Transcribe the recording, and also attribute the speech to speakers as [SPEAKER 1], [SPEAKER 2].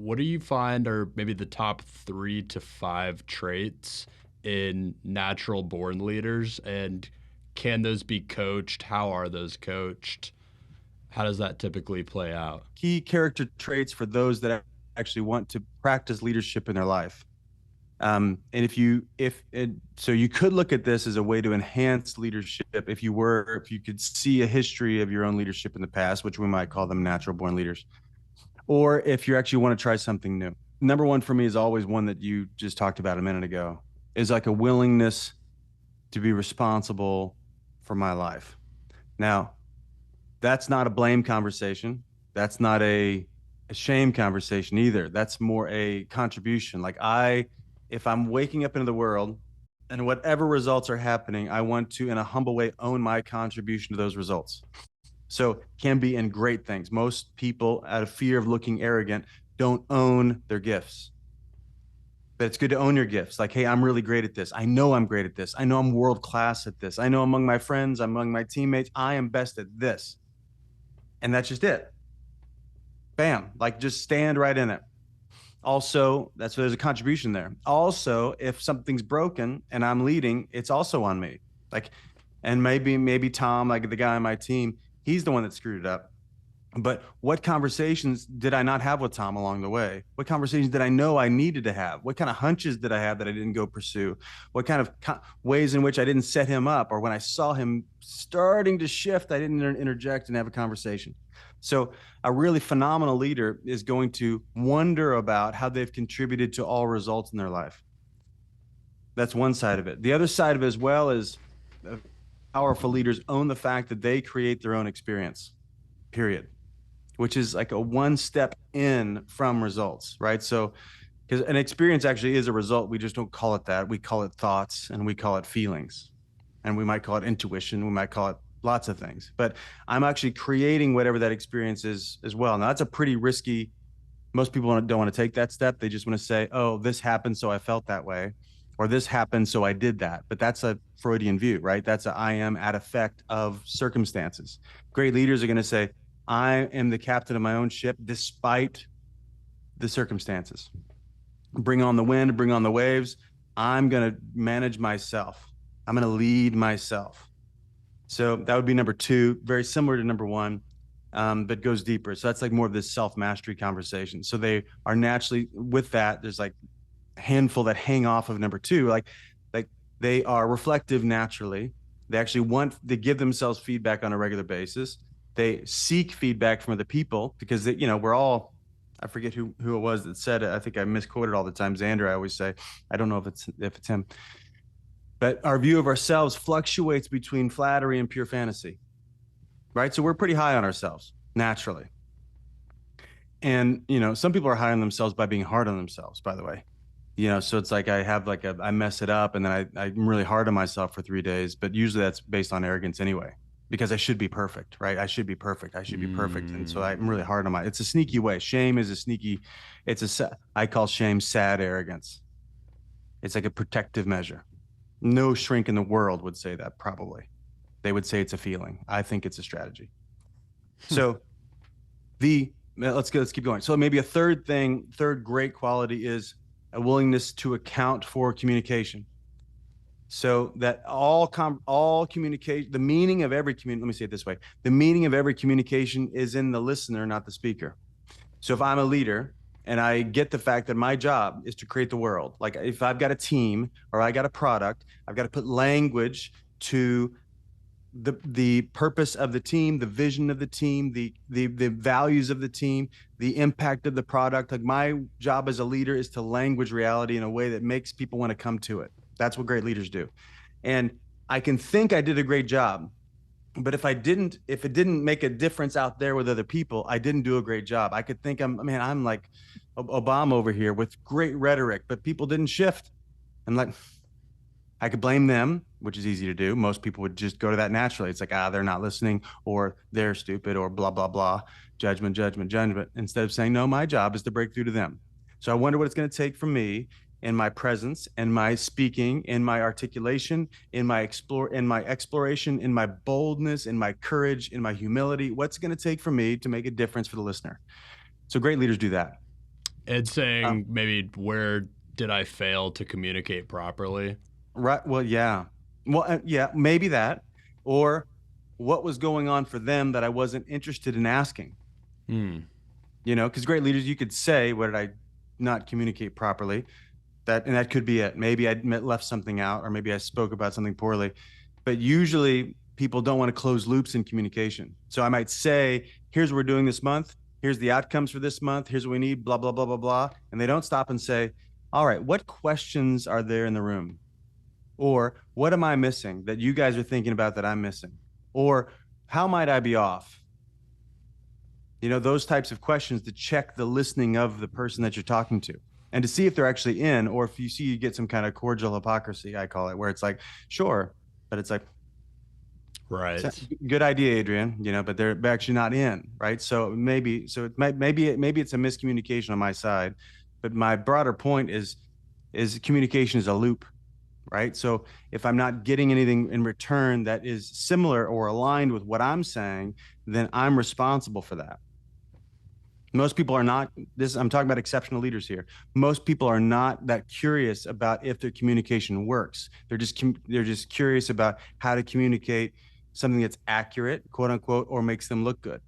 [SPEAKER 1] what do you find are maybe the top 3 to 5 traits in natural born leaders? And can those be coached? How are those coached? How does that typically play out?
[SPEAKER 2] Key character traits for those that actually want to practice leadership in their life. And so you could look at this as a way to enhance leadership if you could see a history of your own leadership in the past, which we might call them natural born leaders, or if you actually want to try something new. Number one for me is always one that you just talked about a minute ago, is like a willingness to be responsible for my life. Now, that's not a blame conversation. That's not a shame conversation either. That's more a contribution. If I'm waking up into the world and whatever results are happening, I want to, in a humble way, own my contribution to those results. So can be in great things. Most people, out of fear of looking arrogant, don't own their gifts. But it's good to own your gifts. Like, hey, I'm really great at this. I know I'm great at this. I know I'm world class at this. I know among my friends, among my teammates, I am best at this. And that's just it. Bam, like just stand right in it. Also, that's where there's a contribution there. Also, if something's broken and I'm leading, it's also on me. Like, and maybe Tom, like the guy on my team, he's the one that screwed it up. But what conversations did I not have with Tom along the way? What conversations did I know I needed to have? What kind of hunches did I have that I didn't go pursue? What kind of ways in which I didn't set him up? Or when I saw him starting to shift, I didn't interject and have a conversation. So a really phenomenal leader is going to wonder about how they've contributed to all results in their life. That's one side of it. The other side of it as well is powerful leaders own the fact that they create their own experience, period, which is like a one step in from results, right? So, because an experience actually is a result. We just don't call it that. We call it thoughts and we call it feelings. And we might call it intuition. We might call it lots of things. But I'm actually creating whatever that experience is as well. Now, that's a pretty risky, most people don't want to take that step. They just want to say, oh, this happened, so I felt that way. Or this happened, so I did that. But that's a Freudian view, right? That's a I am at effect of circumstances. Great leaders are going to say, I am the captain of my own ship despite the circumstances. Bring on the wind, bring on the waves. I'm going to manage myself. I'm going to lead myself. So that would be number two, very similar to number one, but goes deeper. So that's like more of this self-mastery conversation. So they are naturally with that. There's like a handful that hang off of number two, like they are reflective naturally. They actually they give themselves feedback on a regular basis. They seek feedback from other people because we're all, I forget who it was that said it. I think I misquoted all the time. Xander, I always say, I don't know if it's him, but our view of ourselves fluctuates between flattery and pure fantasy, right? So we're pretty high on ourselves naturally. And, some people are high on themselves by being hard on themselves, by the way. So it's like I mess it up and then I'm really hard on myself for 3 days, but usually that's based on arrogance anyway, because I should be perfect, right? I should be perfect. I should be perfect. And so I'm really hard on it's a sneaky way. Shame is a sneaky, I call shame sad arrogance. It's like a protective measure. No shrink in the world would say that, probably. They would say it's a feeling. I think it's a strategy. So let's keep going. So maybe a third great quality is a willingness to account for communication. So that all communication, the meaning of every communication, let me say it this way. The meaning of every communication is in the listener, not the speaker. So if I'm a leader and I get the fact that my job is to create the world, like if I've got a team or I got a product, I've got to put language to the purpose of the team, the vision of the team, the values of the team, the impact of the product. Like my job as a leader is to language reality in a way that makes people want to come to it. That's what great leaders do. And I can think I did a great job, but if it didn't make a difference out there with other people, I didn't do a great job. I could think I'm like Obama over here with great rhetoric, but people didn't shift. And like, I could blame them, which is easy to do. Most people would just go to that naturally. It's like, they're not listening, or they're stupid, or blah, blah, blah, judgment, instead of saying, no, my job is to break through to them. So I wonder what it's going to take from me in my presence, in my speaking, in my articulation, in my exploration, in my boldness, in my courage, in my humility. What's it going to take for me to make a difference for the listener? So great leaders do that.
[SPEAKER 1] And
[SPEAKER 2] Um,
[SPEAKER 1] saying maybe where did I fail to communicate properly?
[SPEAKER 2] right. Well, yeah. Well, yeah, maybe that. Or what was going on for them that I wasn't interested in asking?
[SPEAKER 1] Hmm.
[SPEAKER 2] Because great leaders, you could say, what did I not communicate properly? And that could be it. Maybe I left something out, or maybe I spoke about something poorly. But usually people don't want to close loops in communication. So I might say, here's what we're doing this month. Here's the outcomes for this month. Here's what we need, blah, blah, blah, blah, blah. And they don't stop and say, all right, what questions are there in the room? Or what am I missing that you guys are thinking about that I'm missing? Or how might I be off? Those types of questions to check the listening of the person that you're talking to and to see if they're actually in, or if you see you get some kind of cordial hypocrisy, I call it, where it's like, sure, but it's like,
[SPEAKER 1] Right.
[SPEAKER 2] good idea, Adrian, but they're actually not in, right? So maybe it's a miscommunication on my side, but my broader point is communication is a loop, right? So if I'm not getting anything in return that is similar or aligned with what I'm saying, then I'm responsible for that. Most people are not this. I'm talking about exceptional leaders here. Most people are not that curious about if their communication works. They're just curious about how to communicate something that's accurate, quote unquote, or makes them look good.